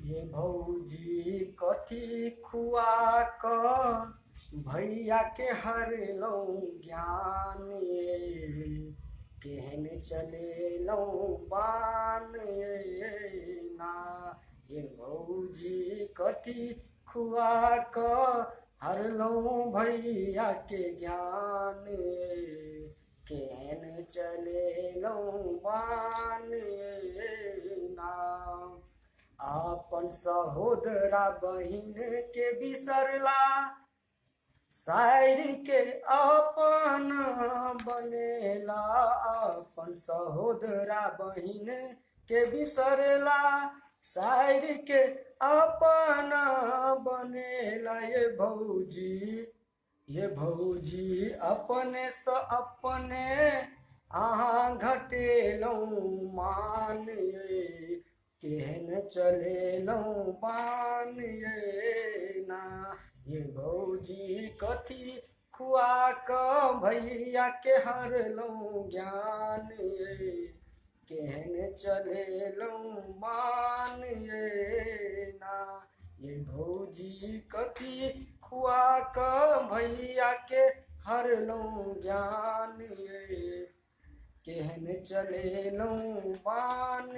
ये भौजी कथी खुआ क भैया के हरलौ ज्ञान केहन चलेलौ बान ना। ये भौजी कथी खुआ क हरलौ भैया के ज्ञान केहन चलेलौ बान ना। आपन सहोदरा बहिन के बिसरला शायरी के अपन बनेला। अपन सहोदरा बहिन के बिसरला शायरी के अपन बनेला। ये भौजी अपने स अपने अहाँ घटेलौ मान केहन चलेलौ बान ना। ये भौजी कथी खुआ क भैया के हरलौ ज्ञान केहन चलेलौ बान ना। ये भौजी कथी खुआ क भैया के हरलौ ज्ञान केहन चलेलौ बान